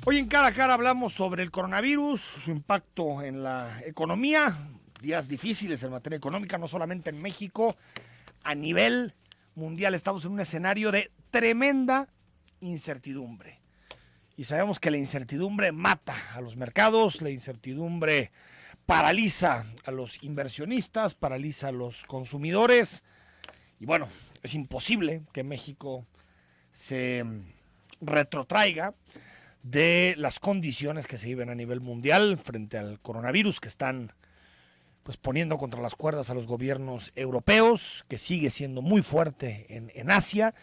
Hoy en Cara a Cara hablamos sobre el coronavirus, su impacto en la economía, días difíciles en materia económica, no solamente en México, a nivel mundial estamos en un escenario de tremenda incertidumbre. Y sabemos que la incertidumbre mata a los mercados, la incertidumbre paraliza a los inversionistas, paraliza a los consumidores. Y bueno, es imposible que México se retrotraiga de las condiciones que se viven a nivel mundial frente al coronavirus, que están pues poniendo contra las cuerdas a los gobiernos europeos, que sigue siendo muy fuerte en Asia,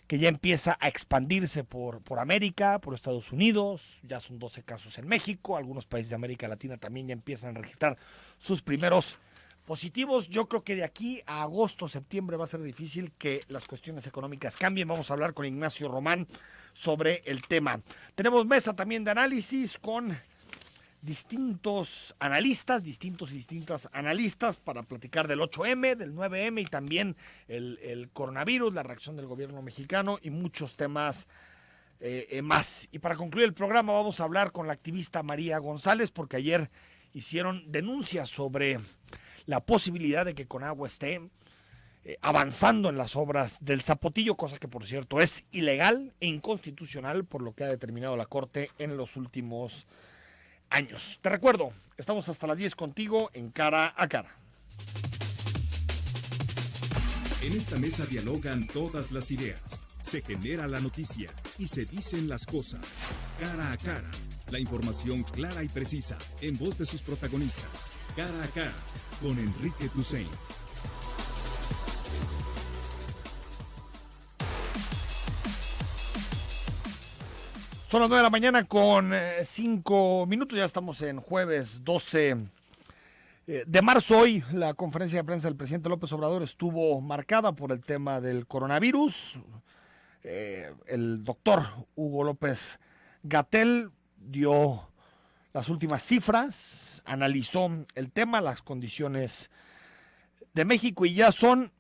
que ya empieza a expandirse por América, por Estados Unidos, ya son 12 casos en México, algunos países de América Latina también ya empiezan a registrar sus primeros positivos. Yo creo que de aquí a agosto, septiembre va a ser difícil que las cuestiones económicas cambien. Vamos a hablar con Ignacio Román sobre el tema. Tenemos mesa también de análisis con distintos analistas, distintos y distintas analistas para platicar del 8M, del 9M y también el coronavirus, la reacción del gobierno mexicano y muchos temas más. Y para concluir el programa vamos a hablar con la activista María González, porque ayer hicieron denuncias sobre la posibilidad de que Conagua esté avanzando en las obras del Zapotillo, cosa que por cierto es ilegal e inconstitucional por lo que ha determinado la Corte en los últimos años. Te recuerdo, estamos hasta las 10 contigo en Cara a Cara. En esta mesa dialogan todas las ideas, se genera la noticia y se dicen las cosas. Cara a Cara, la información clara y precisa en voz de sus protagonistas. Cara a Cara, con Enrique Tusain. Son las 9 de la mañana con 5 minutos, ya estamos en jueves 12 de marzo. Hoy la conferencia de prensa del presidente López Obrador estuvo marcada por el tema del coronavirus. El doctor Hugo López Gatell dio las últimas cifras, analizó el tema, las condiciones de México y ya son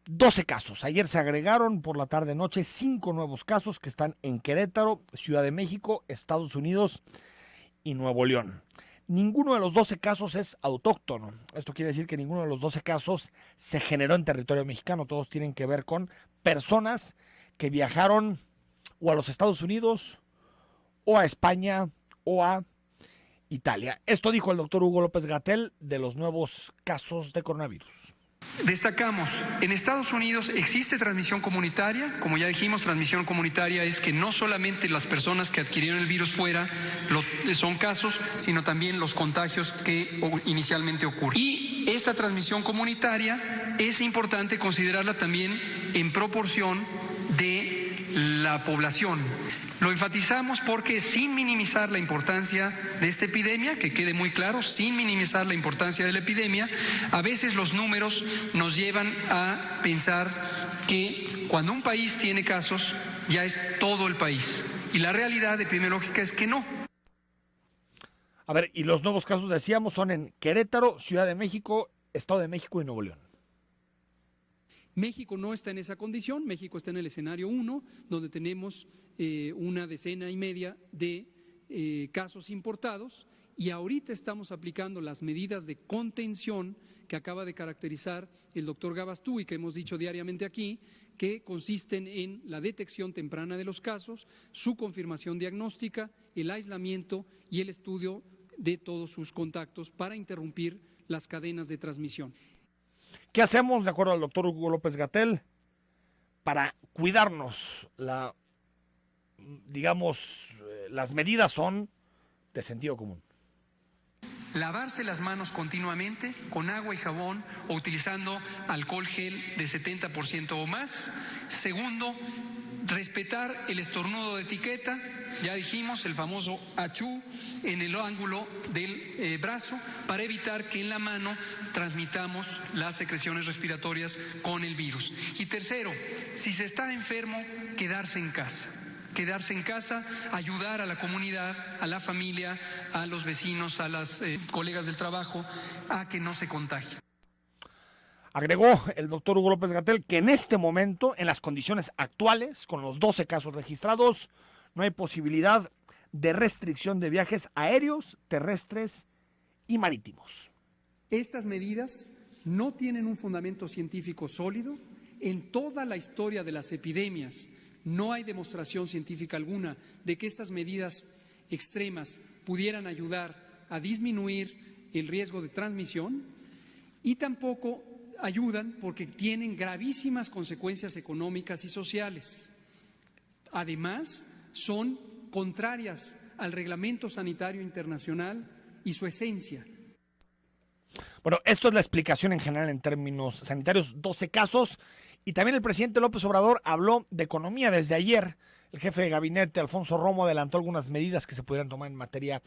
12 casos. Ayer se agregaron por la tarde-noche 5 nuevos casos que están en Querétaro, Ciudad de México, Estados Unidos y Nuevo León. Ninguno de los 12 casos es autóctono. Esto quiere decir que ninguno de los 12 casos se generó en territorio mexicano. Todos tienen que ver con personas que viajaron o a los Estados Unidos o a España o a Italia. Esto dijo el doctor Hugo López Gatell de los nuevos casos de coronavirus. Destacamos, en Estados Unidos existe transmisión comunitaria. Como ya dijimos, transmisión comunitaria es que no solamente las personas que adquirieron el virus fuera son casos, sino también los contagios que inicialmente ocurren. Y esta transmisión comunitaria es importante considerarla también en proporción de la población. Lo enfatizamos porque sin minimizar la importancia de esta epidemia, que quede muy claro, sin minimizar la importancia de la epidemia, a veces los números nos llevan a pensar que cuando un país tiene casos, ya es todo el país. Y la realidad epidemiológica es que no. A ver, y los nuevos casos, decíamos, son en Querétaro, Ciudad de México, Estado de México y Nuevo León. México no está en esa condición. México está en el escenario 1, donde tenemos una decena y media de casos importados, y ahorita estamos aplicando las medidas de contención que acaba de caracterizar el doctor Gabastú y que hemos dicho diariamente aquí, que consisten en la detección temprana de los casos, su confirmación diagnóstica, el aislamiento y el estudio de todos sus contactos para interrumpir las cadenas de transmisión. ¿Qué hacemos, de acuerdo al doctor Hugo López Gatell, para cuidarnos? Las medidas son de sentido común. Lavarse las manos continuamente con agua y jabón o utilizando alcohol gel de 70% o más. Segundo, respetar el estornudo de etiqueta. Ya dijimos, el famoso achú en el ángulo del brazo, para evitar que en la mano transmitamos las secreciones respiratorias con el virus. Y tercero, si se está enfermo, quedarse en casa. Quedarse en casa, ayudar a la comunidad, a la familia, a los vecinos, a las colegas del trabajo, a que no se contagien. Agregó el doctor Hugo López Gatell que en este momento, en las condiciones actuales, con los 12 casos registrados, no hay posibilidad de restricción de viajes aéreos, terrestres y marítimos. Estas medidas no tienen un fundamento científico sólido. En toda la historia de las epidemias no hay demostración científica alguna de que estas medidas extremas pudieran ayudar a disminuir el riesgo de transmisión, y tampoco ayudan porque tienen gravísimas consecuencias económicas y sociales. Además, son contrarias al Reglamento Sanitario Internacional y su esencia. Bueno, esto es la explicación en general en términos sanitarios, 12 casos. Y también el presidente López Obrador habló de economía desde ayer. El jefe de gabinete, Alfonso Romo, adelantó algunas medidas que se pudieran tomar en materia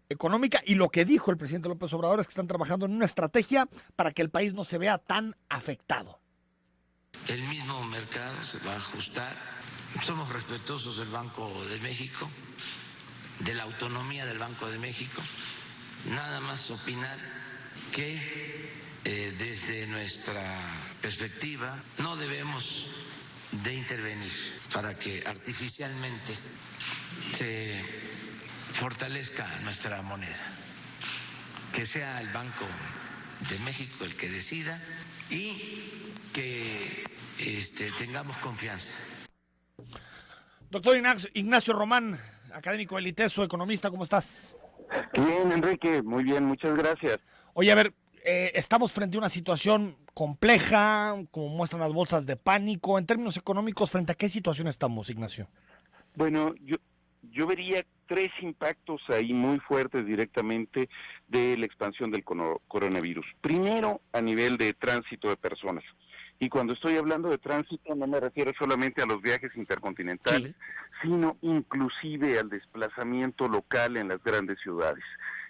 económica. Y lo que dijo el presidente López Obrador es que están trabajando en una estrategia para que el país no se vea tan afectado. El mismo mercado se va a ajustar. Somos respetuosos del Banco de México, de la autonomía del Banco de México. Nada más opinar que desde nuestra perspectiva no debemos de intervenir para que artificialmente se fortalezca nuestra moneda, que sea el Banco de México el que decida y que tengamos confianza. Doctor Ignacio Román, académico del ITESO, economista, ¿cómo estás? Bien, Enrique, muy bien, muchas gracias. Oye, a ver, estamos frente a una situación compleja, como muestran las bolsas de pánico. En términos económicos, ¿frente a qué situación estamos, Ignacio? Bueno, yo vería tres impactos ahí muy fuertes directamente de la expansión del coronavirus. Primero, a nivel de tránsito de personas. Y cuando estoy hablando de tránsito no me refiero solamente a los viajes intercontinentales, sino inclusive al desplazamiento local en las grandes ciudades.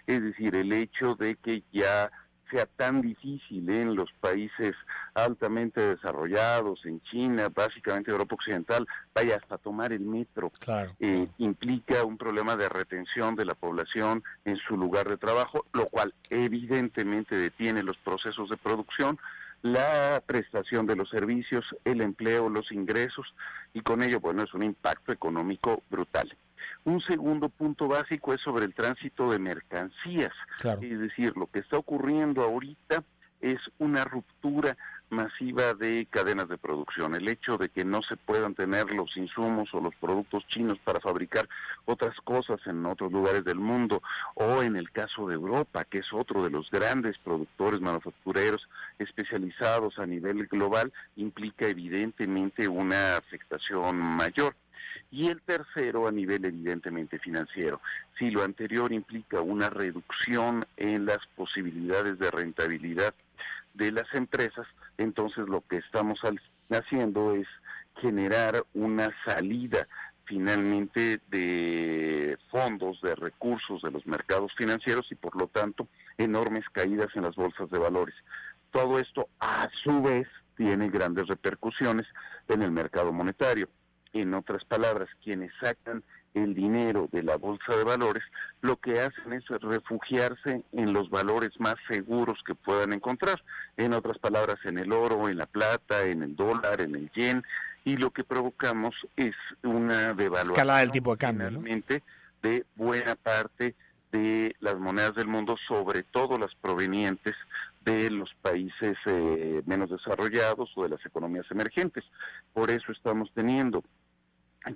Es decir, el hecho de que ya sea tan difícil en los países altamente desarrollados, en China, básicamente Europa Occidental, vaya hasta tomar el metro, Claro. Implica un problema de retención de la población en su lugar de trabajo, lo cual evidentemente detiene los procesos de producción, la prestación de los servicios, el empleo, los ingresos, y con ello, bueno, es un impacto económico brutal. Un segundo punto básico es sobre el tránsito de mercancías. Claro. Es decir, lo que está ocurriendo ahorita es una ruptura masiva de cadenas de producción. El hecho de que no se puedan tener los insumos o los productos chinos para fabricar otras cosas en otros lugares del mundo, o en el caso de Europa, que es otro de los grandes productores manufactureros especializados a nivel global, implica evidentemente una afectación mayor. Y el tercero, a nivel evidentemente financiero. Si lo anterior implica una reducción en las posibilidades de rentabilidad de las empresas, entonces lo que estamos haciendo es generar una salida finalmente de fondos, de recursos de los mercados financieros y por lo tanto enormes caídas en las bolsas de valores. Todo esto a su vez tiene grandes repercusiones en el mercado monetario. En otras palabras, quienes sacan el dinero de la bolsa de valores, lo que hacen es refugiarse en los valores más seguros que puedan encontrar. En otras palabras, en el oro, en la plata, en el dólar, en el yen, y lo que provocamos es una devaluación escalada del tipo de cambio, finalmente, ¿no?, de buena parte de las monedas del mundo, sobre todo las provenientes de los países menos desarrollados o de las economías emergentes. Por eso estamos teniendo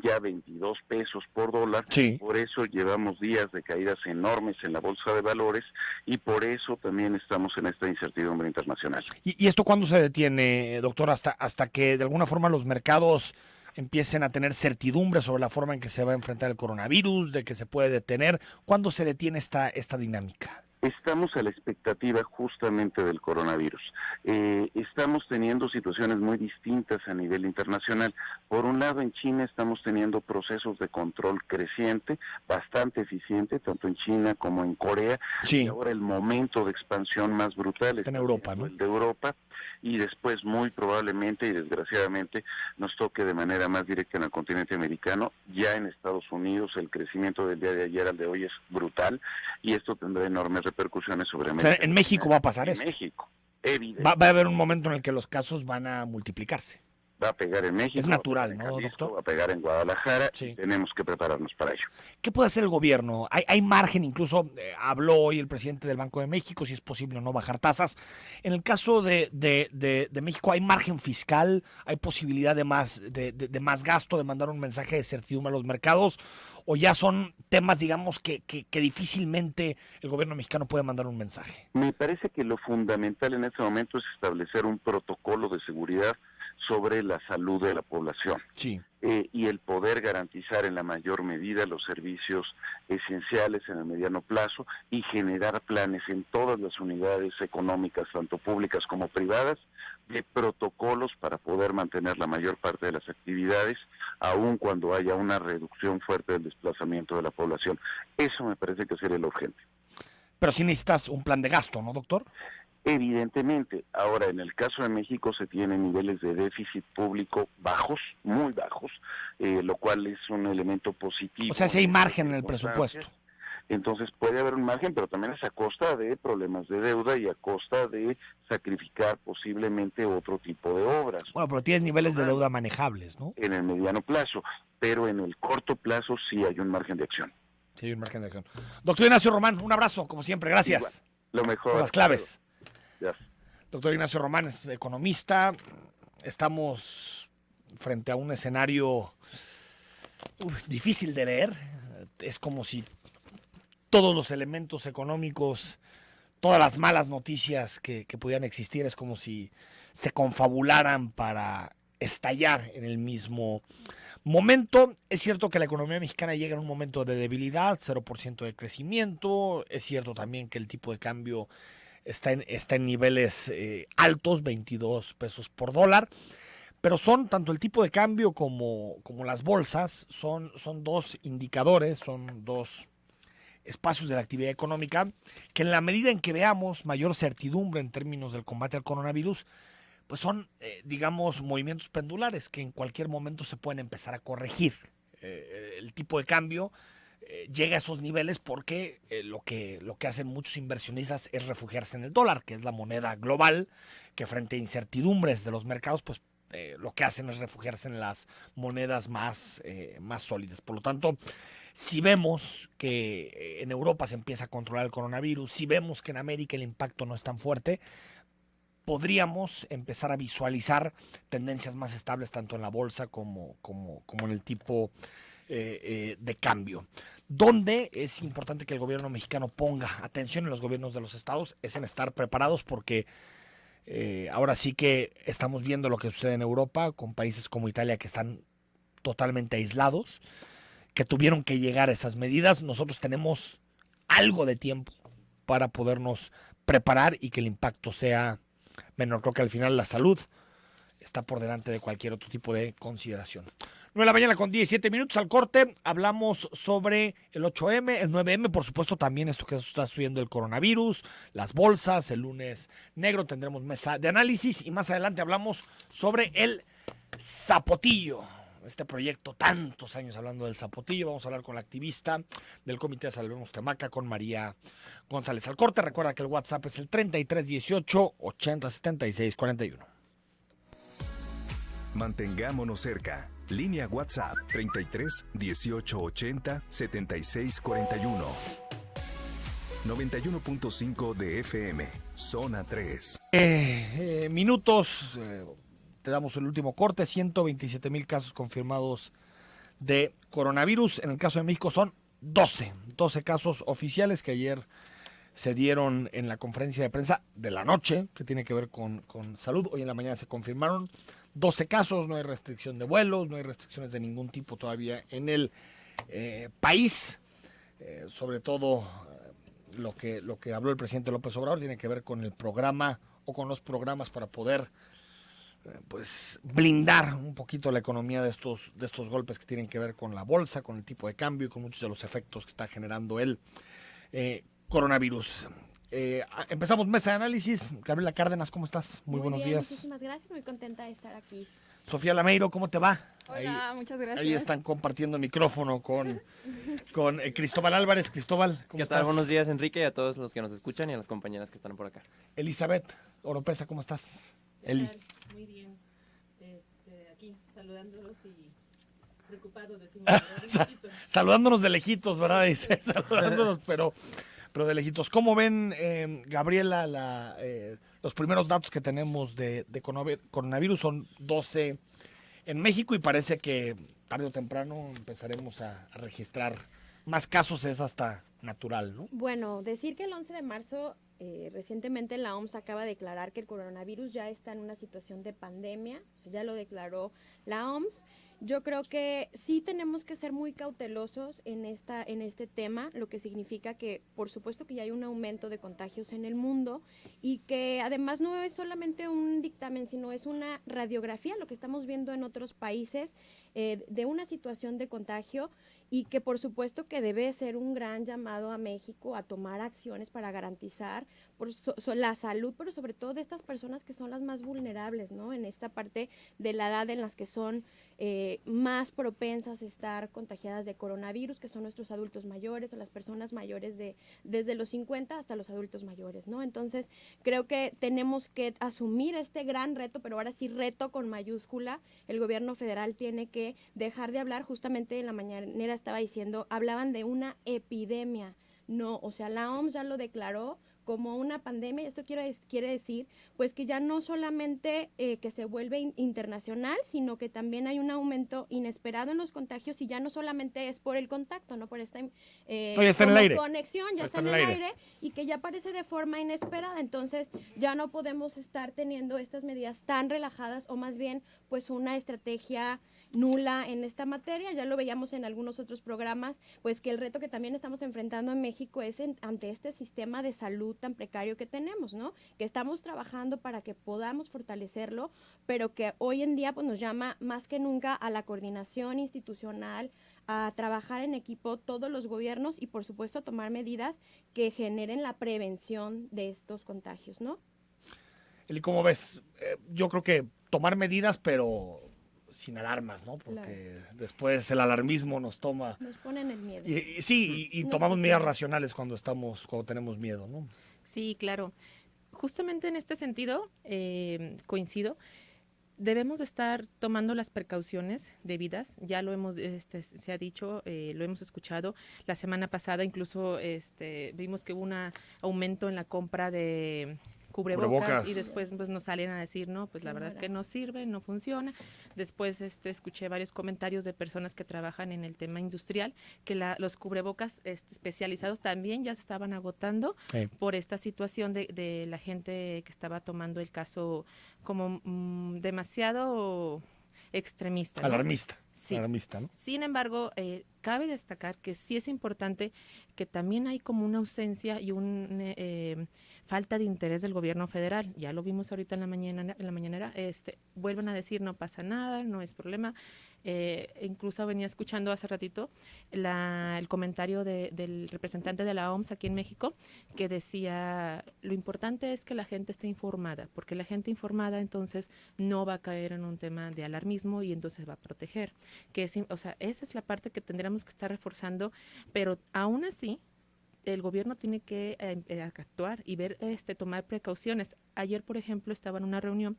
ya 22 pesos por dólar, Sí. Por eso llevamos días de caídas enormes en la bolsa de valores y por eso también estamos en esta incertidumbre internacional. ¿Y esto cuándo se detiene, doctor? Hasta que de alguna forma los mercados empiecen a tener certidumbre sobre la forma en que se va a enfrentar el coronavirus, de que se puede detener. ¿Cuándo se detiene esta dinámica? Estamos a la expectativa justamente del coronavirus. Estamos teniendo situaciones muy distintas a nivel internacional. Por un lado, en China estamos teniendo procesos de control creciente, bastante eficiente, tanto en China como en Corea. Sí. Y ahora el momento de expansión más brutal está en Europa, ¿no? El de Europa. Y después, muy probablemente y desgraciadamente, nos toque de manera más directa en el continente americano. Ya en Estados Unidos el crecimiento del día de ayer al de hoy es brutal y esto tendrá enormes repercusiones sobre América. O sea, en México va a pasar en eso. México, evidente. Va a haber un momento en el que los casos van a multiplicarse. va a pegar en México. Es natural, va a pegar en ¿no, Jalisco, doctor? va a pegar en Guadalajara, Sí. y tenemos que prepararnos para ello. ¿Qué puede hacer el gobierno? ¿Hay margen? Incluso habló hoy el presidente del Banco de México, si es posible o no bajar tasas. En el caso de México, ¿hay margen fiscal? ¿Hay posibilidad de más gasto, de mandar un mensaje de certidumbre a los mercados? ¿O ya son temas, digamos, que difícilmente el gobierno mexicano puede mandar un mensaje? Me parece que lo fundamental en este momento es establecer un protocolo de seguridad sobre la salud de la población. Sí. Y el poder garantizar en la mayor medida los servicios esenciales en el mediano plazo y generar planes en todas las unidades económicas, tanto públicas como privadas, de protocolos para poder mantener la mayor parte de las actividades, aun cuando haya una reducción fuerte del desplazamiento de la población. Eso me parece que sería lo urgente. Pero sí necesitas un plan de gasto, ¿no, doctor? Evidentemente, ahora en el caso de México se tienen niveles de déficit público bajos, muy bajos, lo cual es un elemento positivo. O sea, si hay margen en el presupuesto. Entonces puede haber un margen, pero también es a costa de problemas de deuda y a costa de sacrificar posiblemente otro tipo de obras. Bueno, pero tienes niveles de deuda manejables, ¿no? En el mediano plazo, pero en el corto plazo sí hay un margen de acción. Sí, hay un margen de acción. Doctor Ignacio Román, un abrazo, como siempre, gracias. Igual, lo mejor. Por las claves. Ya. Doctor Ignacio Román es economista. Estamos frente a un escenario difícil de leer. Es como si todos los elementos económicos, todas las malas noticias que pudieran existir, es como si se confabularan para estallar en el mismo momento. Es cierto que la economía mexicana llega en un momento de debilidad, 0% de crecimiento. Es cierto también que el tipo de cambio está en niveles altos, 22 pesos por dólar, pero son tanto el tipo de cambio como las bolsas, son dos indicadores, son dos espacios de la actividad económica que en la medida en que veamos mayor certidumbre en términos del combate al coronavirus, pues son, digamos, movimientos pendulares que en cualquier momento se pueden empezar a corregir. El tipo de cambio llega a esos niveles porque lo que hacen muchos inversionistas es refugiarse en el dólar, que es la moneda global, que frente a incertidumbres de los mercados, pues lo que hacen es refugiarse en las monedas más sólidas. Por lo tanto, si vemos que en Europa se empieza a controlar el coronavirus, si vemos que en América el impacto no es tan fuerte, podríamos empezar a visualizar tendencias más estables tanto en la bolsa como en el tipo de cambio. Donde es importante que el gobierno mexicano ponga atención en los gobiernos de los estados es en estar preparados porque ahora sí que estamos viendo lo que sucede en Europa con países como Italia que están totalmente aislados, que tuvieron que llegar a esas medidas. Nosotros tenemos algo de tiempo para podernos preparar y que el impacto sea menor. Creo que al final la salud está por delante de cualquier otro tipo de consideración. 9 de la mañana con 17 minutos al corte. Hablamos sobre el 8M, el 9M, por supuesto también esto que está sucediendo el coronavirus, las bolsas, el lunes negro, tendremos mesa de análisis y más adelante hablamos sobre el Zapotillo. Este proyecto, tantos años hablando del Zapotillo. Vamos a hablar con la activista del Comité de Salvemos Temaca, con María González. Al corte, recuerda que el WhatsApp es el 3318 8076 41. Mantengámonos cerca. Línea WhatsApp 33 18 80 76 41. 91.5 de FM, zona 3. Minutos. Te damos el último corte. 127,000 casos confirmados de coronavirus. En el caso de México son 12 casos oficiales que ayer se dieron en la conferencia de prensa de la noche, que tiene que ver con salud. Hoy en la mañana se confirmaron 12 casos, no hay restricción de vuelos, no hay restricciones de ningún tipo todavía en el país. Sobre todo lo que habló el presidente López Obrador tiene que ver con el programa o con los programas para poder pues blindar un poquito la economía de estos golpes que tienen que ver con la bolsa, con el tipo de cambio y con muchos de los efectos que está generando el coronavirus. Empezamos mesa de análisis. Gabriela Cárdenas, ¿cómo estás? Muy buenos bien, días. Muchísimas gracias, muy contenta de estar aquí. Sofía Lameiro, ¿cómo te va? Hola, muchas gracias. Ahí están compartiendo micrófono con Cristóbal Álvarez. Cristóbal, ¿cómo estás? ¿Qué tal? Buenos días, Enrique, y a todos los que nos escuchan y a las compañeras que están por acá. Elizabeth Oropesa, ¿cómo estás? Eli. Muy bien. saludándolos y preocupados de saludándonos de lejitos, ¿verdad? Dice, saludándonos, pero de lejitos. ¿Cómo ven, Gabriela, los primeros datos que tenemos de coronavirus? Son 12 en México y parece que tarde o temprano empezaremos a registrar más casos, es hasta natural, ¿no? Bueno, decir que el 11 de marzo, recientemente la OMS acaba de declarar que el coronavirus ya está en una situación de pandemia, o sea, ya lo declaró la OMS. Yo creo que sí tenemos que ser muy cautelosos en este tema, lo que significa que, por supuesto, que ya hay un aumento de contagios en el mundo y que además no es solamente un dictamen, sino es una radiografía, lo que estamos viendo en otros países de una situación de contagio, y que por supuesto que debe ser un gran llamado a México a tomar acciones para garantizar la salud, pero sobre todo de estas personas que son las más vulnerables, ¿no? En esta parte de la edad en las que son más propensas a estar contagiadas de coronavirus, que son nuestros adultos mayores o las personas mayores desde los 50 hasta los adultos mayores, ¿no? Entonces, creo que tenemos que asumir este gran reto, pero ahora sí reto con mayúscula. El gobierno federal tiene que dejar de hablar, justamente en la mañanera estaba diciendo, hablaban de una epidemia, no, o sea, la OMS ya lo declaró como una pandemia, y esto quiere decir pues que ya no solamente que se vuelve internacional, sino que también hay un aumento inesperado en los contagios, y ya no solamente es por el contacto, no por esta está en el aire. Conexión, ya está en el aire, y que ya aparece de forma inesperada. Entonces ya no podemos estar teniendo estas medidas tan relajadas, o más bien pues una estrategia nula en esta materia. Ya lo veíamos en algunos otros programas, pues que el reto que también estamos enfrentando en México es ante este sistema de salud tan precario que tenemos, ¿no? Que estamos trabajando para que podamos fortalecerlo, pero que hoy en día pues nos llama más que nunca a la coordinación institucional, a trabajar en equipo todos los gobiernos y por supuesto a tomar medidas que generen la prevención de estos contagios, ¿no? Eli, ¿cómo ves? Yo creo que tomar medidas, pero sin alarmas, ¿no? Porque después el alarmismo nos pone en el miedo. Y tomamos medidas racionales cuando tenemos miedo, ¿no? Sí, claro. Justamente en este sentido, coincido. Debemos estar tomando las precauciones debidas. Ya lo hemos, se ha dicho, lo hemos escuchado. La semana pasada incluso vimos que hubo un aumento en la compra de cubrebocas y después pues nos salen a decir, no, pues la verdad es que no sirve, no funciona. Después escuché varios comentarios de personas que trabajan en el tema industrial, que los cubrebocas especializados también ya se estaban agotando por esta situación de la gente que estaba tomando el caso como demasiado extremista, ¿no? Alarmista. Sí. Alarmista, ¿no? Sin embargo, cabe destacar que sí es importante que también hay como una ausencia y una falta de interés del gobierno federal. Ya lo vimos ahorita en la mañanera, vuelven a decir no pasa nada, no es problema. Incluso venía escuchando hace ratito el comentario del representante de la OMS aquí en México, que decía, lo importante es que la gente esté informada, porque la gente informada entonces no va a caer en un tema de alarmismo y entonces va a proteger. Esa es la parte que tendríamos que estar reforzando, pero aún así el gobierno tiene que actuar y tomar precauciones. Ayer, por ejemplo, estaba en una reunión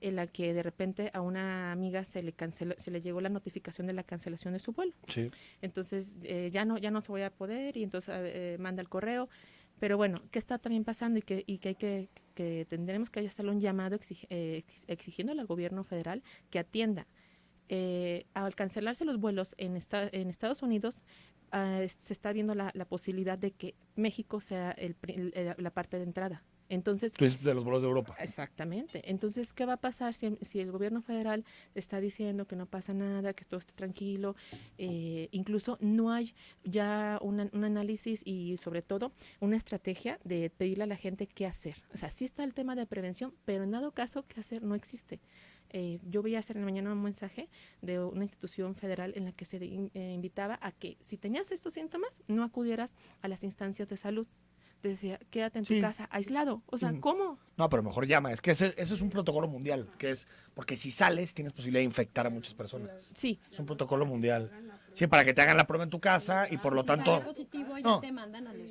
en la que de repente a una amiga se le llegó la notificación de la cancelación de su vuelo. Sí. Entonces ya no se voy a poder, y entonces manda el correo. Pero bueno, ¿qué está también pasando? Y que tendremos que hacerle un llamado exigiéndole al gobierno federal que atienda. Al cancelarse los vuelos en Estados Unidos, se está viendo la posibilidad de que México sea la parte de entrada. Entonces, de los vuelos de Europa. Exactamente. Entonces, ¿qué va a pasar si el gobierno federal está diciendo que no pasa nada, que todo esté tranquilo? Incluso no hay ya un análisis y sobre todo una estrategia de pedirle a la gente qué hacer. O sea, sí está el tema de prevención, pero en dado caso, qué hacer no existe. Yo voy a hacer en la mañana un mensaje de una institución federal en la que se invitaba a que si tenías estos síntomas, no acudieras a las instancias de salud. Decía, quédate en tu casa, aislado. O sea, ¿cómo? No, pero mejor llama. Es que eso es un protocolo mundial, que es porque si sales tienes posibilidad de infectar a muchas personas. Sí. Es un protocolo mundial. Sí, para que te hagan la prueba en tu casa y por lo tanto...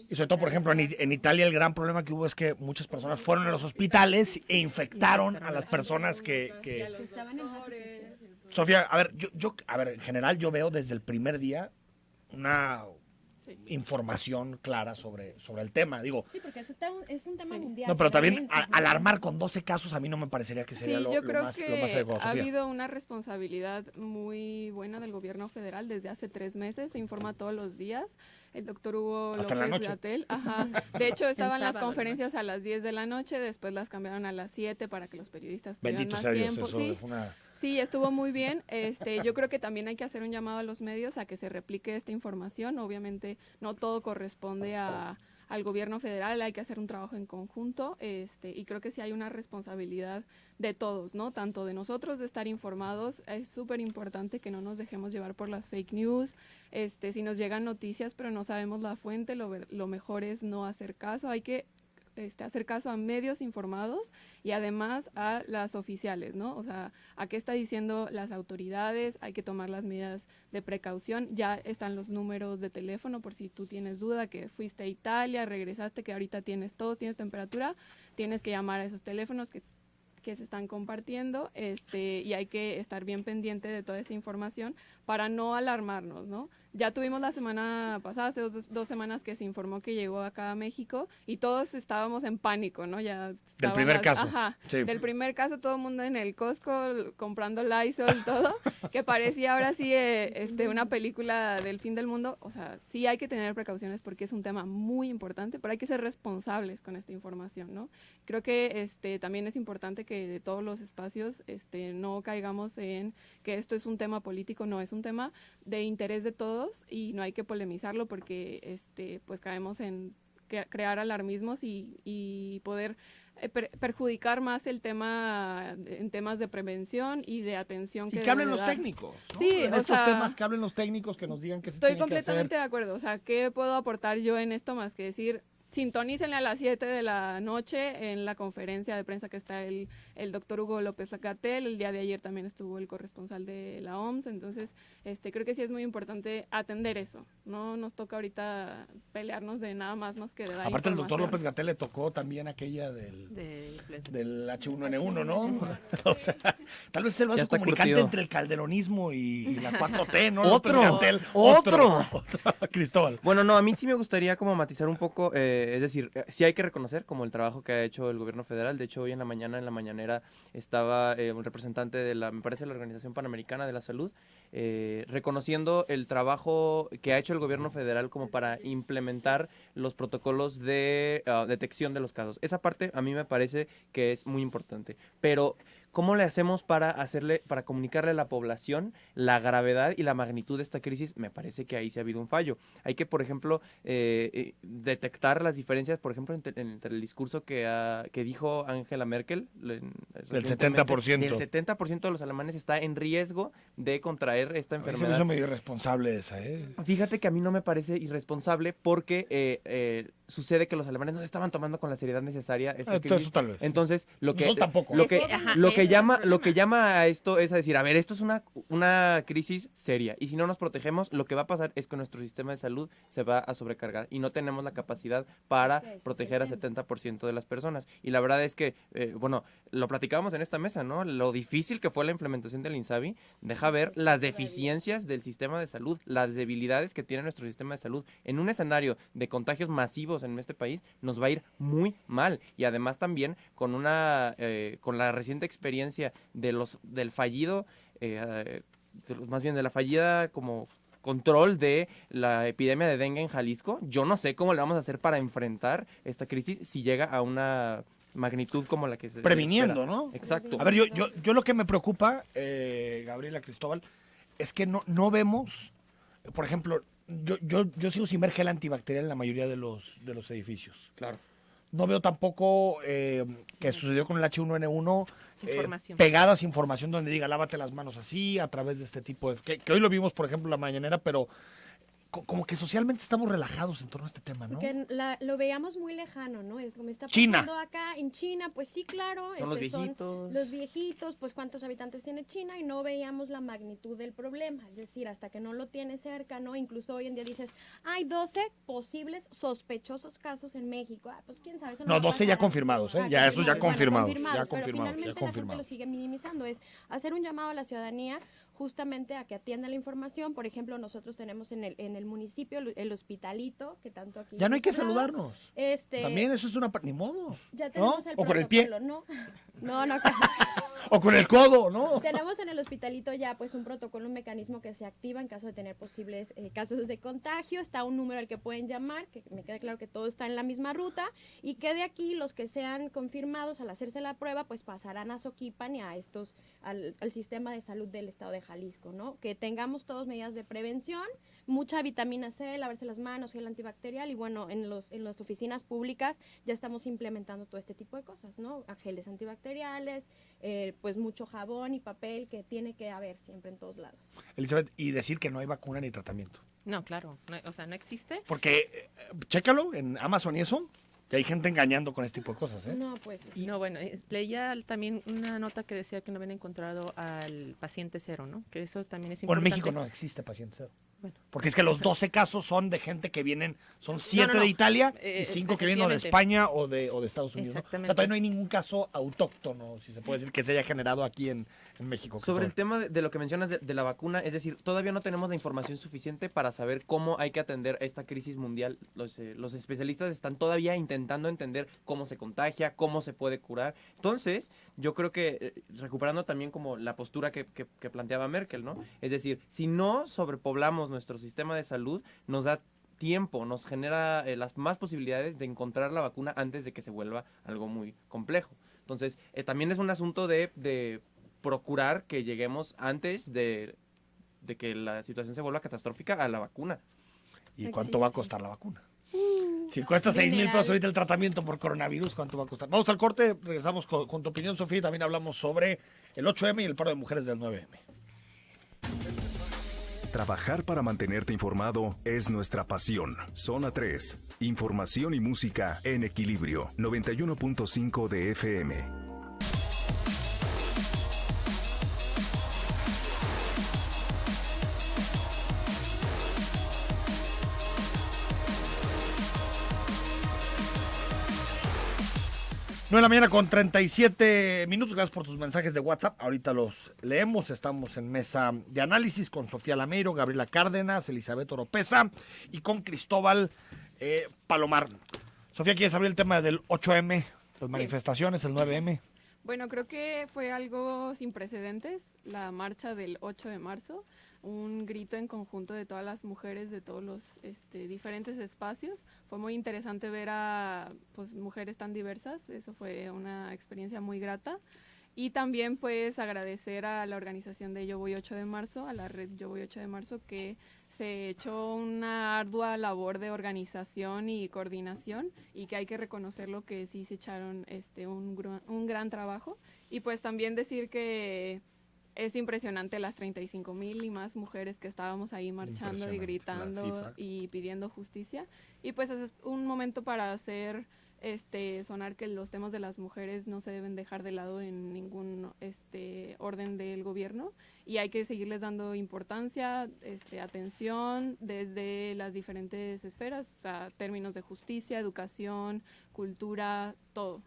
Y sobre todo, por ejemplo, en Italia el gran problema que hubo es que muchas personas fueron a los hospitales e infectaron a las personas que Sofía, a ver, en general yo veo desde el primer día una información clara sobre el tema, digo. Sí, porque es un tema mundial. No, pero también alarmar con 12 casos a mí no me parecería que sería lo más adecuado. Ha habido una responsabilidad muy buena del gobierno federal desde hace 3 meses, se informa todos los días. El doctor Hugo López-Gatell, de hecho estaban las conferencias a las 10 de la noche, después las cambiaron a las 7 para que los periodistas tuvieran más tiempo. Sí, estuvo muy bien. Yo creo que también hay que hacer un llamado a los medios a que se replique esta información. Obviamente no todo corresponde al gobierno federal, hay que hacer un trabajo en conjunto, y creo que sí hay una responsabilidad de todos, ¿no? Tanto de nosotros de estar informados, es súper importante que no nos dejemos llevar por las fake news. Si nos llegan noticias pero no sabemos la fuente, lo mejor es no hacer caso. Hay que hacer caso a medios informados y además a las oficiales, ¿no? O sea, a qué está diciendo las autoridades, hay que tomar las medidas de precaución. Ya están los números de teléfono por si tú tienes duda, que fuiste a Italia, regresaste, que ahorita tienes tos, tienes temperatura, tienes que llamar a esos teléfonos que se están compartiendo, y hay que estar bien pendiente de toda esa información para no alarmarnos, ¿no? Ya tuvimos la semana pasada, hace dos semanas, que se informó que llegó acá a México y todos estábamos en pánico, ¿no? Ya del primer caso. Ajá, sí. Del primer caso, todo el mundo en el Costco comprando Lysol y todo, que parecía ahora sí una película del fin del mundo. O sea, sí hay que tener precauciones porque es un tema muy importante, pero hay que ser responsables con esta información, ¿no? Creo que también es importante que de todos los espacios no caigamos en que esto es un tema político, no, es un tema de interés de todos y no hay que polemizarlo porque pues caemos en crear alarmismos y poder perjudicar más el tema en temas de prevención y de atención. Y que hablen los técnicos, ¿no? Sí, en estos temas que hablen los técnicos, que nos digan que se tiene que hacer. Estoy completamente de acuerdo. O sea, ¿qué puedo aportar yo en esto más que decir? Sintonícenle a las 7 de la noche en la conferencia de prensa que está el doctor Hugo López-Gatell. El día de ayer también estuvo el corresponsal de la OMS. Entonces, creo que sí es muy importante atender eso. No nos toca ahorita pelearnos de nada más que de dar Aparte, el doctor López-Gatell le tocó también aquella del H1N1, ¿no? O sea, tal vez es el vaso comunicante entre el calderonismo y la 4T, ¿no? Otro. Cristóbal. Bueno, no, a mí sí me gustaría como matizar un poco, es decir, sí hay que reconocer como el trabajo que ha hecho el gobierno federal. De hecho, hoy en la mañanera estaba un representante de me parece la Organización Panamericana de la Salud, reconociendo el trabajo que ha hecho el gobierno federal como para implementar los protocolos de detección de los casos. Esa parte a mí me parece que es muy importante, pero ¿cómo le hacemos para comunicarle a la población la gravedad y la magnitud de esta crisis? Me parece que ahí sí ha habido un fallo. Hay que, por ejemplo, detectar las diferencias, por ejemplo, entre el discurso que dijo Angela Merkel. Del 70%. El 70% de los alemanes está en riesgo de contraer esta enfermedad. Eso me dio irresponsable esa, ¿eh? Fíjate que a mí no me parece irresponsable porque sucede que los alemanes no se estaban tomando con la seriedad necesaria esta crisis. Eso tal vez. Entonces, lo que tampoco. llama a esto es a decir, a ver, esto es una crisis seria y si no nos protegemos, lo que va a pasar es que nuestro sistema de salud se va a sobrecargar y no tenemos la capacidad para proteger a 70% de las personas. Y la verdad es que, lo platicábamos en esta mesa, ¿no? Lo difícil que fue la implementación del INSABI deja ver las deficiencias del sistema de salud, las debilidades que tiene nuestro sistema de salud. En un escenario de contagios masivos en este país, nos va a ir muy mal. Y además también con la reciente experiencia del fallido, más bien de la fallida como control de la epidemia de dengue en Jalisco. Yo no sé cómo le vamos a hacer para enfrentar esta crisis si llega a una magnitud como la que se previniendo, espera. ¿no? Exacto. A ver, yo lo que me preocupa, Gabriela, Cristóbal, es que no vemos, por ejemplo, yo sigo sin ver gel antibacterial en la mayoría de los edificios. Claro. No veo tampoco que sucedió con el H1N1 información. Pegadas información donde diga lávate las manos así, a través de este tipo de... Que hoy lo vimos, por ejemplo, en la mañanera, pero como que socialmente estamos relajados en torno a este tema, ¿no? Que lo veíamos muy lejano, ¿no? Es como está China. pasando acá en China, pues sí, claro. Son los viejitos. Son los viejitos, pues cuántos habitantes tiene China y no veíamos la magnitud del problema. Es decir, hasta que no lo tienes cerca, ¿no? Incluso hoy en día dices, hay 12 posibles sospechosos casos en México. Ah, pues quién sabe. Eso No, 12 ya confirmados, ¿eh? Ya esos ya confirmados. Pero finalmente la gente lo sigue minimizando. Es hacer un llamado a la ciudadanía justamente a que atienda la información. Por ejemplo, nosotros tenemos en el municipio el hospitalito, que tanto aquí... Ya no hay que saludarnos. Este, También eso es ni modo. Ya tenemos ¿no? el O con el pie. ¿no? No. O con el codo, ¿no? Tenemos en el hospitalito ya pues un protocolo, un mecanismo que se activa en caso de tener posibles casos de contagio. Está un número al que pueden llamar, que me queda claro que todo está en la misma ruta, y que de aquí los que sean confirmados al hacerse la prueba, pues pasarán a Soquipan y a al sistema de salud del estado de Jalisco, ¿no? Que tengamos todos medidas de prevención, mucha vitamina C, lavarse las manos, gel antibacterial, y bueno, en las oficinas públicas ya estamos implementando todo este tipo de cosas, ¿no? Geles antibacteriales, pues mucho jabón y papel que tiene que haber siempre en todos lados. Elizabeth, y decir que no hay vacuna ni tratamiento. No, claro, no existe. Porque, chécalo, en Amazon y eso, que hay gente engañando con este tipo de cosas, ¿eh? No, pues... No, bueno, leía también una nota que decía que no habían encontrado al paciente cero, ¿no? Que eso también es importante. Bueno, en México no existe paciente cero. Bueno. Porque es que los 12 casos son de gente que vienen, son 7 de Italia y 5 que vienen o de España o de Estados Unidos. Exactamente. ¿No? O sea, todavía no hay ningún caso autóctono, si se puede decir, que se haya generado aquí en México. Sobre el tema de lo que mencionas de la vacuna, es decir, todavía no tenemos la información suficiente para saber cómo hay que atender esta crisis mundial. Los especialistas están todavía intentando entender cómo se contagia, cómo se puede curar. Entonces, yo creo que recuperando también como la postura que planteaba Merkel, ¿no? Es decir, si no sobrepoblamos nuestro sistema de salud, nos da tiempo, nos genera las más posibilidades de encontrar la vacuna antes de que se vuelva algo muy complejo. Entonces, también es un asunto de procurar que lleguemos antes de que la situación se vuelva catastrófica a la vacuna. ¿Y cuánto va a costar la vacuna? Si cuesta 6,000 pesos ahorita el tratamiento por coronavirus, ¿cuánto va a costar? Vamos al corte, regresamos con tu opinión, Sofía, y también hablamos sobre el 8M y el paro de mujeres del 9M. Trabajar para mantenerte informado es nuestra pasión. Zona 3. Información y música en equilibrio. 91.5 de FM. Nueve de la mañana con 37 minutos. Gracias por tus mensajes de WhatsApp. Ahorita los leemos. Estamos en mesa de análisis con Sofía Lameiro, Gabriela Cárdenas, Elizabeth Oropesa y con Cristóbal Palomar. Sofía, ¿quieres abrir el tema del 8M, las manifestaciones, el 9M? Bueno, creo que fue algo sin precedentes, la marcha del 8 de marzo. Un grito en conjunto de todas las mujeres de todos los diferentes espacios. Fue muy interesante ver a mujeres tan diversas, eso fue una experiencia muy grata. Y también pues agradecer a la organización de Yo Voy 8 de marzo, a la red Yo Voy 8 de marzo, que se echó una ardua labor de organización y coordinación, y que hay que reconocerlo, que sí se echaron un gran trabajo. Y pues también decir que es impresionante las 35,000 y más mujeres que estábamos ahí marchando y gritando y pidiendo justicia. Y pues es un momento para hacer sonar que los temas de las mujeres no se deben dejar de lado en ningún orden del gobierno, y hay que seguirles dando importancia, atención desde las diferentes esferas, o sea, términos de justicia, educación, cultura, todo.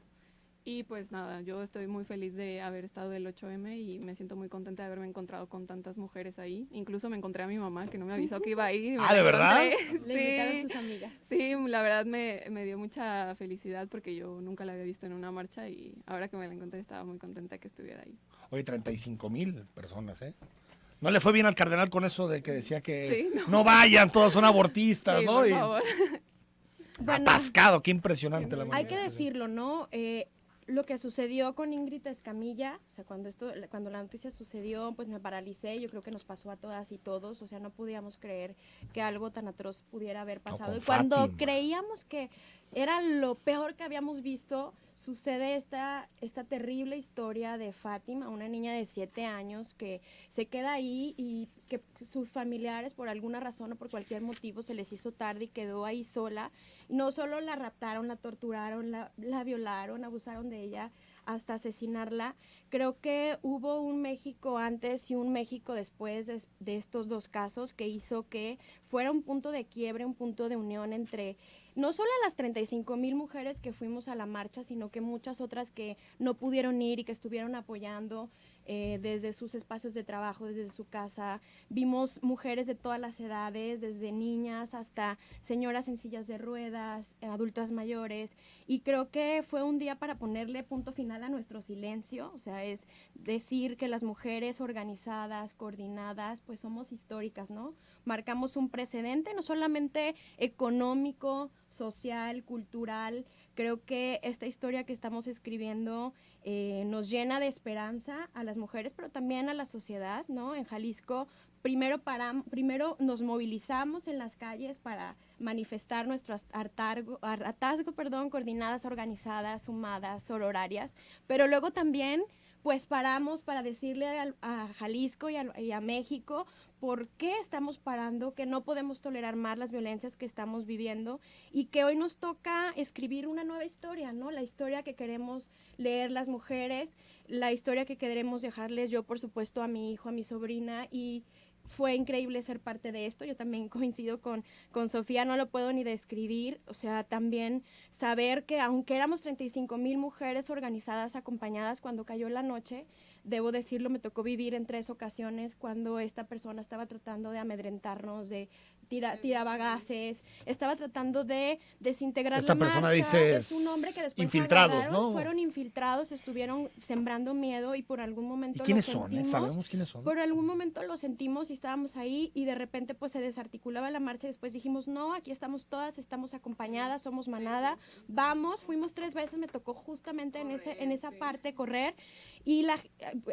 Y pues nada, yo estoy muy feliz de haber estado el 8M y me siento muy contenta de haberme encontrado con tantas mujeres ahí. Incluso me encontré a mi mamá, que no me avisó que iba a ir. ¿Ah, de verdad? Le invitaron sus amigas. Sí, la verdad me dio mucha felicidad porque yo nunca la había visto en una marcha, y ahora que me la encontré estaba muy contenta que estuviera ahí. Oye, 35,000 personas, ¿eh? ¿No le fue bien al cardenal con eso de que decía que sí, no vayan, todas son abortistas, sí, ¿no? Por favor. Bueno, atascado, qué impresionante la hay que decirlo, ¿no? Lo que sucedió con Ingrid Escamilla, o sea, cuando la noticia sucedió, pues me paralicé. Yo creo que nos pasó a todas y todos, o sea, no podíamos creer que algo tan atroz pudiera haber pasado. Y cuando creíamos que era lo peor que habíamos visto, sucede esta terrible historia de Fátima, una niña de 7 años que se queda ahí y que sus familiares por alguna razón o por cualquier motivo se les hizo tarde y quedó ahí sola. No solo la raptaron, la torturaron, la violaron, abusaron de ella hasta asesinarla. Creo que hubo un México antes y un México después de estos dos casos que hizo que fuera un punto de quiebre, un punto de unión entre no solo las 35,000 mujeres que fuimos a la marcha, sino que muchas otras que no pudieron ir y que estuvieron apoyando desde sus espacios de trabajo, desde su casa. Vimos mujeres de todas las edades, desde niñas hasta señoras en sillas de ruedas, adultas mayores, y creo que fue un día para ponerle punto final a nuestro silencio, o sea, es decir que las mujeres organizadas, coordinadas, pues somos históricas, ¿no? Marcamos un precedente, no solamente económico, social, cultural. Creo que esta historia que estamos escribiendo nos llena de esperanza a las mujeres, pero también a la sociedad, ¿no? En Jalisco, primero nos movilizamos en las calles para manifestar nuestro hartazgo, coordinadas, organizadas, sumadas, sororarias, pero luego también pues paramos para decirle a Jalisco y a México por qué estamos parando, que no podemos tolerar más las violencias que estamos viviendo y que hoy nos toca escribir una nueva historia, ¿no? La historia que queremos leer las mujeres, la historia que queremos dejarles yo, por supuesto, a mi hijo, a mi sobrina, y fue increíble ser parte de esto. Yo también coincido con Sofía, no lo puedo ni describir, o sea, también saber que aunque éramos 35,000 mujeres organizadas, acompañadas cuando cayó la noche, debo decirlo, me tocó vivir en 3 ocasiones cuando esta persona estaba tratando de amedrentarnos, de tiraba gases, estaba tratando de desintegrar la marcha. Esta persona dice es un hombre que después infiltrados, ¿no? Fueron infiltrados, estuvieron sembrando miedo y por algún momento ¿Y quiénes son? ¿Sabemos quiénes son? Por algún momento lo sentimos y estábamos ahí y de repente pues se desarticulaba la marcha y después dijimos, no, aquí estamos todas, estamos acompañadas, somos manada, vamos, fuimos 3 veces, me tocó justamente en esa parte correr y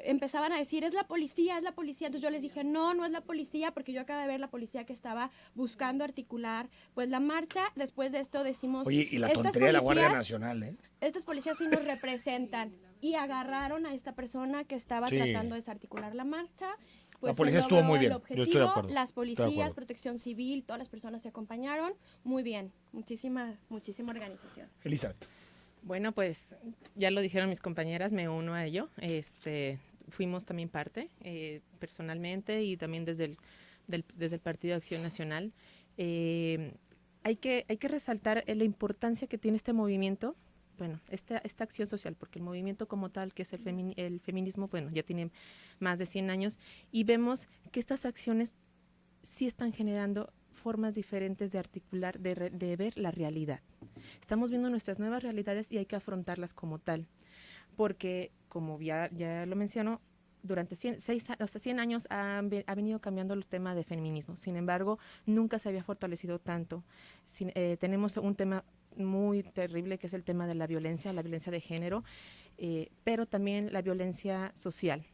empezaban a decir, es la policía, entonces yo les dije, no es la policía, porque yo acabo de ver la policía que estaba buscando articular, pues la marcha. Después de esto decimos... Oye, y la tontería de la Guardia Nacional, ¿eh? Estas policías sí nos representan, y agarraron a esta persona que estaba tratando de desarticular la marcha. Pues la policía estuvo muy bien, yo estoy de acuerdo. Las policías, Protección Civil, todas las personas se acompañaron, muy bien, muchísima organización. Elizabeth. Bueno, pues ya lo dijeron mis compañeras, me uno a ello. Fuimos también parte, personalmente y también desde el Partido de Acción Nacional. Hay que resaltar la importancia que tiene este movimiento, bueno, esta acción social, porque el movimiento como tal, que es el feminismo, bueno, ya tiene más de 100 años, y vemos que estas acciones sí están generando formas diferentes de articular, de ver la realidad. Estamos viendo nuestras nuevas realidades y hay que afrontarlas como tal, porque como ya lo menciono, durante 100 años ha venido cambiando el tema de feminismo. Sin embargo, nunca se había fortalecido tanto. Tenemos un tema muy terrible que es el tema de la violencia de género, pero también la violencia social.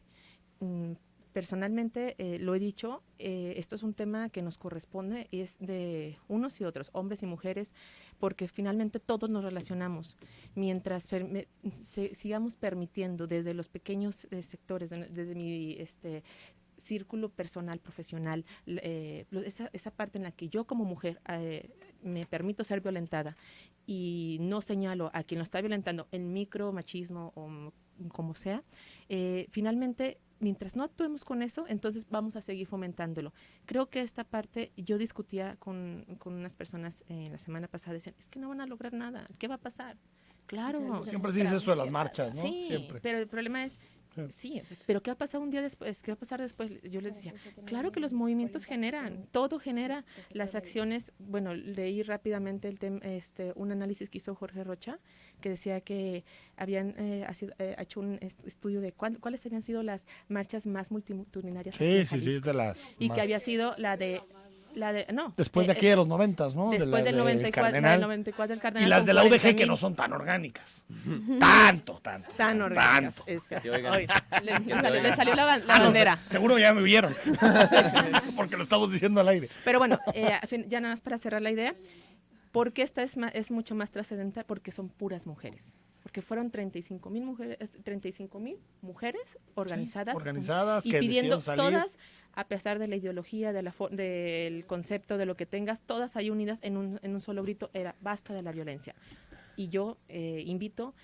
Personalmente, lo he dicho, esto es un tema que nos corresponde, es de unos y otros, hombres y mujeres, porque finalmente todos nos relacionamos. Mientras sigamos permitiendo desde los pequeños sectores, desde mi círculo personal, profesional, esa parte en la que yo como mujer me permito ser violentada y no señalo a quien lo está violentando en micromachismo o como sea, finalmente, mientras no actuemos con eso, entonces vamos a seguir fomentándolo. Creo que esta parte, yo discutía con unas personas la semana pasada, decían, es que no van a lograr nada, ¿qué va a pasar? Claro. Siempre se dice eso de las marchas, ¿no? Sí, siempre. Pero el problema es, sí, pero ¿qué va a pasar un día después? ¿Qué va a pasar después? Yo les decía, claro que los movimientos generan, todo genera las acciones. Bueno, leí rápidamente un análisis que hizo Jorge Rocha, que decía que habían hecho un estudio de cuáles habían sido las marchas más multitudinarias aquí en Jalisco. Sí, de las y que había sido la de después de aquí de los 90, ¿no? Después del 94, el Cardenal. Y las de la UDG que no son tan orgánicas. Tanto. Tan orgánicas. Le salió la bandera. Seguro ya me vieron. Porque lo estamos diciendo al aire. Pero bueno, ya nada más para cerrar la idea, porque esta es mucho más trascendental, porque son puras mujeres. porque fueron 35,000 mujeres organizadas, organizadas y que pidiendo salir. todas, a pesar de la ideología, del concepto, de lo que tengas, todas ahí unidas en un solo grito, era basta de la violencia. Y yo invito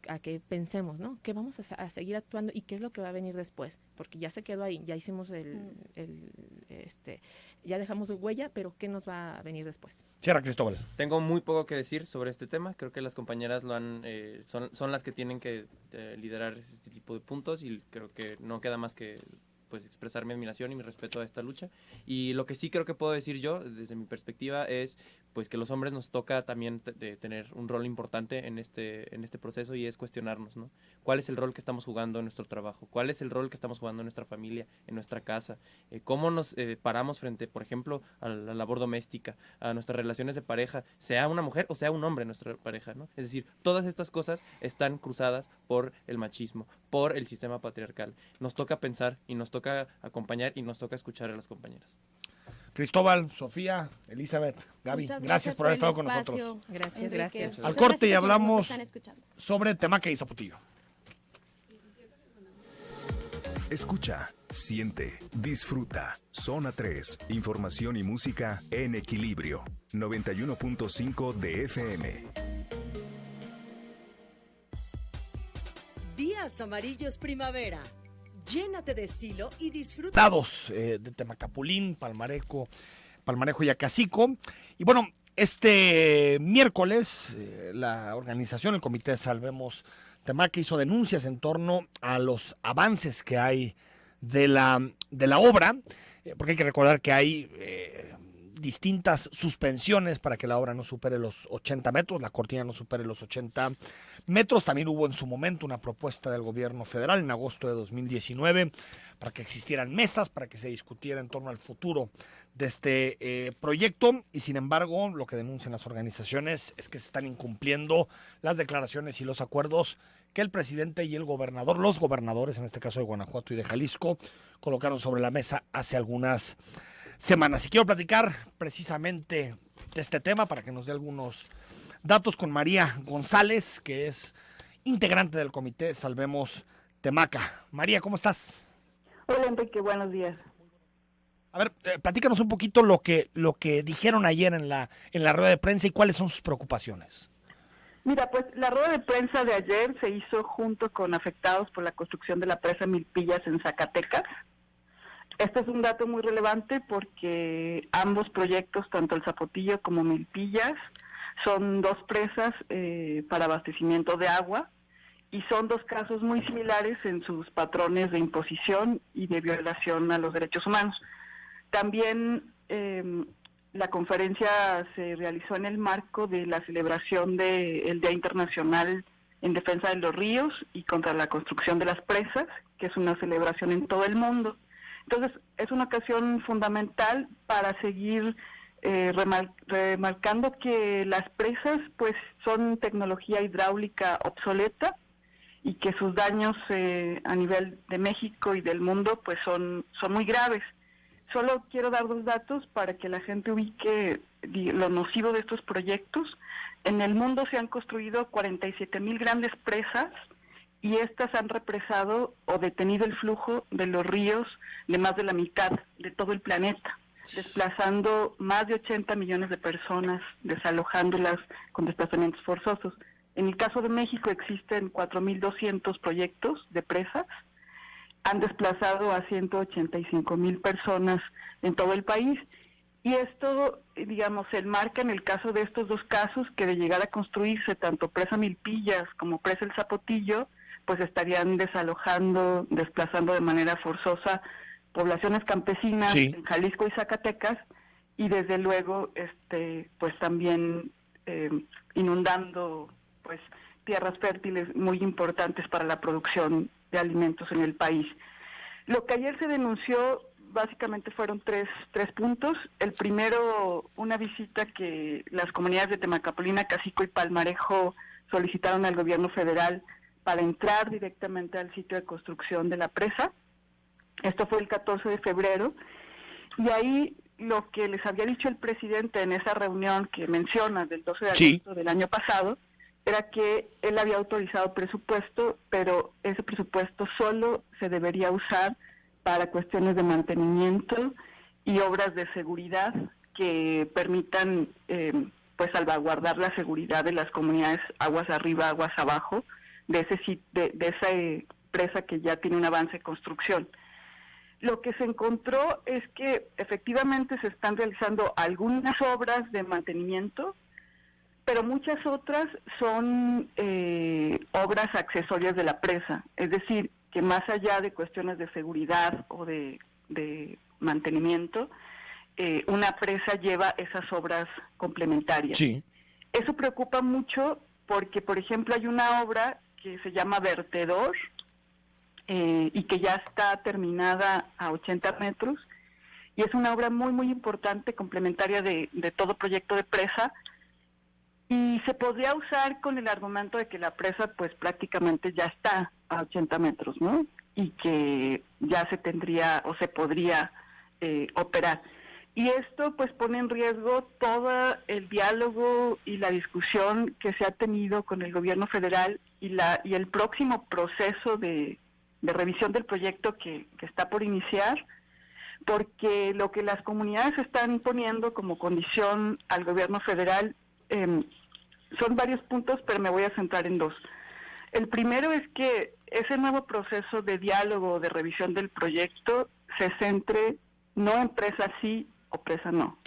a que pensemos, ¿no? ¿Qué vamos a seguir actuando y qué es lo que va a venir después? Porque ya se quedó ahí, ya hicimos ya dejamos huella, pero ¿qué nos va a venir después? Cierra, Cristóbal. Tengo muy poco que decir sobre este tema. Creo que las compañeras son las que tienen que liderar este tipo de puntos y creo que no queda más que pues expresar mi admiración y mi respeto a esta lucha. Y lo que sí creo que puedo decir yo, desde mi perspectiva, es pues que los hombres nos toca también tener un rol importante en este proceso, y es cuestionarnos, ¿no? ¿Cuál es el rol que estamos jugando en nuestro trabajo? ¿Cuál es el rol que estamos jugando en nuestra familia, en nuestra casa? ¿Cómo nos paramos frente, por ejemplo, a la labor doméstica, a nuestras relaciones de pareja, sea una mujer o sea un hombre nuestra pareja, ¿no? Es decir, todas estas cosas están cruzadas por el machismo, por el sistema patriarcal. Nos toca pensar y nos toca acompañar y nos toca escuchar a las compañeras. Cristóbal, Sofía, Elizabeth, Gaby, gracias por haber estado con nosotros. Gracias. Al corte y hablamos sobre Temaca y Zapotillo. Escucha, siente, disfruta. Zona 3, información y música en equilibrio. 91.5 de FM. Días amarillos primavera. Llénate de estilo y disfruta. Dados de Temacapulín, Palmarejo y Acacico. Y bueno, este miércoles la organización, el Comité Salvemos Temaca, hizo denuncias en torno a los avances que hay de la obra, porque hay que recordar que hay distintas suspensiones para que la obra no supere los 80 metros, la cortina no supere los 80 metros. También hubo en su momento una propuesta del gobierno federal en agosto de 2019 para que existieran mesas, para que se discutiera en torno al futuro de este proyecto, y sin embargo lo que denuncian las organizaciones es que se están incumpliendo las declaraciones y los acuerdos que el presidente y el gobernador, los gobernadores, en este caso de Guanajuato y de Jalisco, colocaron sobre la mesa hace algunas semanas. Y quiero platicar precisamente de este tema para que nos dé algunos datos con María González, que es integrante del Comité Salvemos Temaca. María, ¿cómo estás? Hola, Enrique, buenos días. A ver, platícanos un poquito lo que dijeron ayer en la rueda de prensa y cuáles son sus preocupaciones. Mira, pues la rueda de prensa de ayer se hizo junto con afectados por la construcción de la presa Milpillas en Zacatecas. Este es un dato muy relevante porque ambos proyectos, tanto el Zapotillo como Milpillas, son dos presas para abastecimiento de agua, y son dos casos muy similares en sus patrones de imposición y de violación a los derechos humanos. También la conferencia se realizó en el marco de la celebración del Día Internacional en Defensa de los Ríos y contra la construcción de las presas, que es una celebración en todo el mundo. Entonces, es una ocasión fundamental para seguir remarcando que las presas pues son tecnología hidráulica obsoleta y que sus daños a nivel de México y del mundo pues son muy graves. Solo quiero dar dos datos para que la gente ubique lo nocivo de estos proyectos. En el mundo se han construido 47,000 grandes presas, y estas han represado o detenido el flujo de los ríos de más de la mitad de todo el planeta, desplazando más de 80 millones de personas, desalojándolas con desplazamientos forzosos. En el caso de México existen 4,200 proyectos de presas, han desplazado a 185,000 personas en todo el país, y esto, digamos, se enmarca en el caso de estos dos casos, que de llegar a construirse tanto presa Milpillas como presa El Zapotillo, pues estarían desalojando, desplazando de manera forzosa poblaciones campesinas en Jalisco y Zacatecas, y desde luego pues también inundando pues tierras fértiles muy importantes para la producción de alimentos en el país. Lo que ayer se denunció básicamente fueron tres puntos. El primero, una visita que las comunidades de Temacapulín, Acacico y Palmarejo solicitaron al gobierno federal para entrar directamente al sitio de construcción de la presa. Esto fue el 14 de febrero, y ahí lo que les había dicho el presidente en esa reunión que menciona del 12 de agosto del año pasado, era que él había autorizado presupuesto, pero ese presupuesto solo se debería usar para cuestiones de mantenimiento y obras de seguridad que permitan pues salvaguardar la seguridad de las comunidades aguas arriba, aguas abajo, de esa presa que ya tiene un avance de construcción. Lo que se encontró es que efectivamente se están realizando algunas obras de mantenimiento, pero muchas otras son obras accesorias de la presa, es decir, que más allá de cuestiones de seguridad o de mantenimiento, una presa lleva esas obras complementarias. Sí. Eso preocupa mucho porque, por ejemplo, hay una obra que se llama Vertedor y que ya está terminada a 80 metros, y es una obra muy, muy importante, complementaria de todo proyecto de presa, y se podría usar con el argumento de que la presa pues prácticamente ya está a 80 metros, ¿no? Y que ya se tendría o se podría operar. Y esto pues pone en riesgo todo el diálogo y la discusión que se ha tenido con el gobierno federal y el próximo proceso de revisión del proyecto que está por iniciar, porque lo que las comunidades están poniendo como condición al gobierno federal son varios puntos, pero me voy a centrar en dos. El primero es que ese nuevo proceso de diálogo, de revisión del proyecto, se centre no en presa sí o presa no,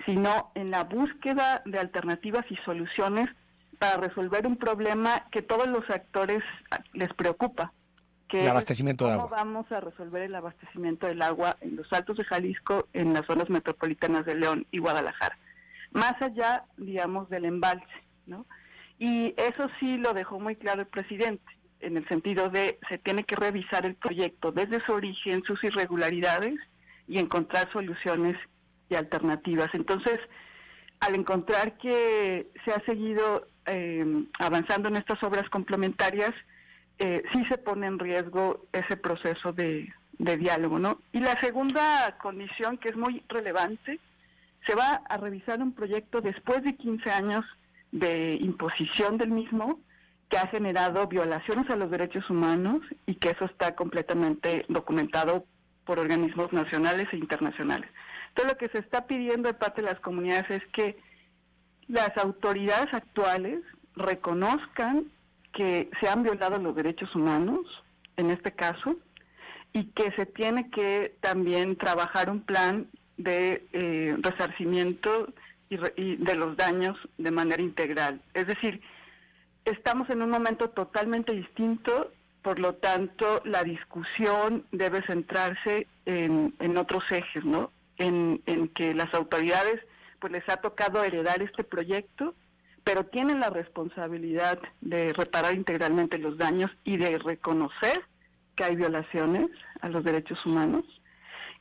sino en la búsqueda de alternativas y soluciones para resolver un problema que todos los actores les preocupa, que el abastecimiento de agua. ¿Cómo vamos a resolver el abastecimiento del agua en los Altos de Jalisco, en las zonas metropolitanas de León y Guadalajara? Más allá, digamos, del embalse, ¿no? Y eso sí lo dejó muy claro el presidente, en el sentido de se tiene que revisar el proyecto desde su origen, sus irregularidades, y encontrar soluciones y alternativas. Entonces, al encontrar que se ha seguido avanzando en estas obras complementarias, sí se pone en riesgo ese proceso de diálogo, ¿no? Y la segunda condición, que es muy relevante, se va a revisar un proyecto después de 15 años de imposición del mismo, que ha generado violaciones a los derechos humanos y que eso está completamente documentado por organismos nacionales e internacionales. Entonces, lo que se está pidiendo de parte de las comunidades es que las autoridades actuales reconozcan que se han violado los derechos humanos, en este caso, y que se tiene que también trabajar un plan de resarcimiento y de los daños de manera integral. Es decir, estamos en un momento totalmente distinto, por lo tanto, la discusión debe centrarse en otros ejes, ¿no? En que las autoridades pues les ha tocado heredar este proyecto, pero tienen la responsabilidad de reparar integralmente los daños y de reconocer que hay violaciones a los derechos humanos,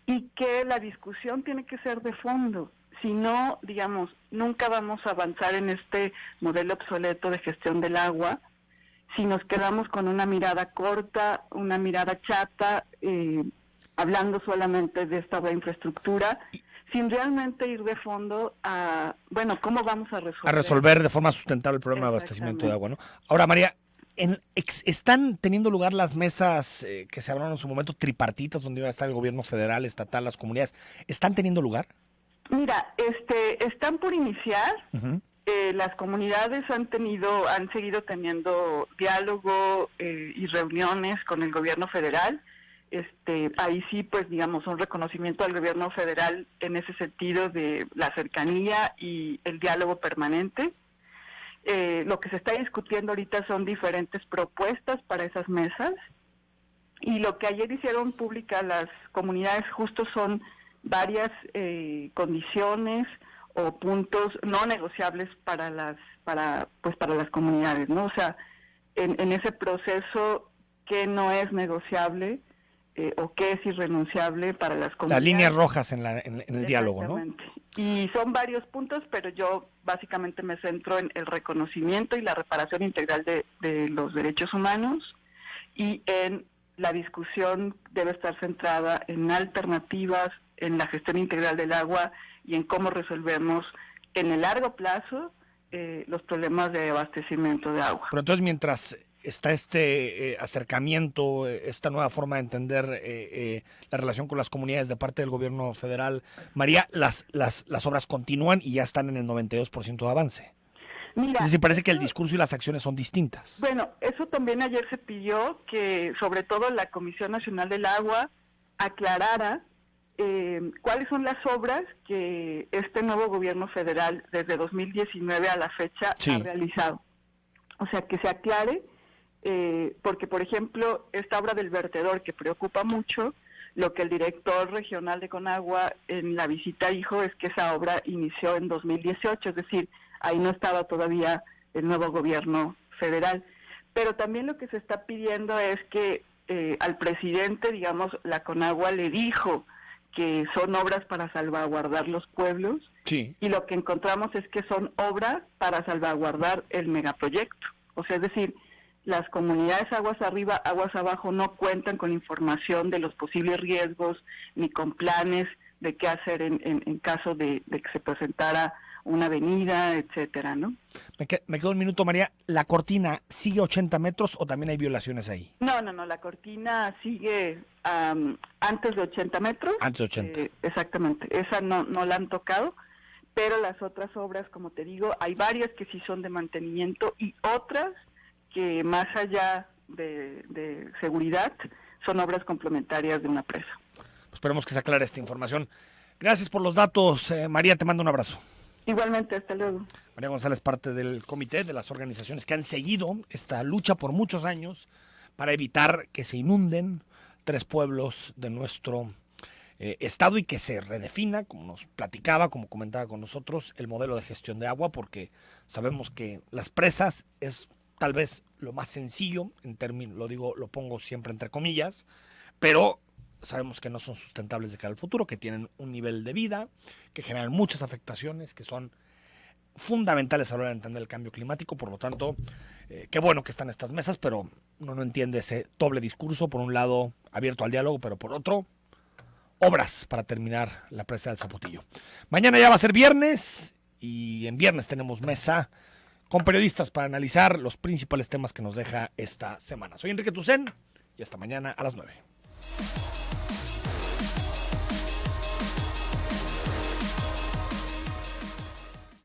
y que la discusión tiene que ser de fondo. Si no, digamos, nunca vamos a avanzar en este modelo obsoleto de gestión del agua si nos quedamos con una mirada corta, una mirada chata, hablando solamente de esta infraestructura, sin realmente ir de fondo a, bueno, ¿cómo vamos a resolver? A resolver de forma sustentable el problema de abastecimiento de agua, ¿no? Ahora, María, ¿están teniendo lugar las mesas que se hablaron en su momento, tripartitas, donde iba a estar el gobierno federal, estatal, las comunidades? ¿Están teniendo lugar? Mira, están por iniciar. Las comunidades han seguido teniendo diálogo y reuniones con el gobierno federal. Ahí sí, pues digamos, un reconocimiento al gobierno federal en ese sentido de la cercanía y el diálogo permanente. Lo que se está discutiendo ahorita son diferentes propuestas para esas mesas, y lo que ayer hicieron pública las comunidades justo son varias condiciones o puntos no negociables para las comunidades, ¿no? O sea, en ese proceso, ¿qué no es negociable o qué es irrenunciable para las comunidades? Las líneas rojas en el diálogo, ¿no? Y son varios puntos, pero yo básicamente me centro en el reconocimiento y la reparación integral de los derechos humanos, y en la discusión debe estar centrada en alternativas, en la gestión integral del agua y en cómo resolvemos en el largo plazo los problemas de abastecimiento de agua. Pero entonces, mientras está este acercamiento, esta nueva forma de entender la relación con las comunidades de parte del gobierno federal, María, las obras continúan y ya están en el 92% de avance. Mira, es decir, parece que el discurso y las acciones son distintas. Bueno, eso también ayer se pidió que, sobre todo, la Comisión Nacional del Agua aclarara cuáles son las obras que este nuevo gobierno federal desde 2019 a la fecha ha realizado. O sea, que se aclare, porque, por ejemplo, esta obra del vertedor que preocupa mucho, lo que el director regional de Conagua en la visita dijo es que esa obra inició en 2018, es decir, ahí no estaba todavía el nuevo gobierno federal. Pero también lo que se está pidiendo es que al presidente, digamos, la Conagua le dijo que son obras para salvaguardar los pueblos, y lo que encontramos es que son obras para salvaguardar el megaproyecto. O sea, es decir, las comunidades aguas arriba, aguas abajo no cuentan con información de los posibles riesgos ni con planes de qué hacer en caso de que se presentara una avenida, etcétera, ¿no? Me quedo un minuto, María. ¿La cortina sigue 80 metros o también hay violaciones ahí? No, la cortina sigue antes de 80 metros. Antes de 80. Exactamente, esa no la han tocado, pero las otras obras, como te digo, hay varias que sí son de mantenimiento y otras que más allá de seguridad son obras complementarias de una presa. Pues esperemos que se aclare esta información. Gracias por los datos, María, te mando un abrazo. Igualmente, hasta luego. María González, parte del comité de las organizaciones que han seguido esta lucha por muchos años para evitar que se inunden 3 pueblos de nuestro estado y que se redefina, como nos platicaba, como comentaba con nosotros, el modelo de gestión de agua, porque sabemos que las presas es tal vez lo más sencillo, en términos, lo pongo siempre entre comillas, pero sabemos que no son sustentables de cara al futuro, que tienen un nivel de vida, que generan muchas afectaciones, que son fundamentales a la hora de entender el cambio climático. Por lo tanto, qué bueno que están estas mesas, pero uno no entiende ese doble discurso. Por un lado, abierto al diálogo, pero por otro, obras para terminar la presa del Zapotillo. Mañana ya va a ser viernes y en viernes tenemos mesa con periodistas para analizar los principales temas que nos deja esta semana. Soy Enrique Tucen y hasta mañana a las 9.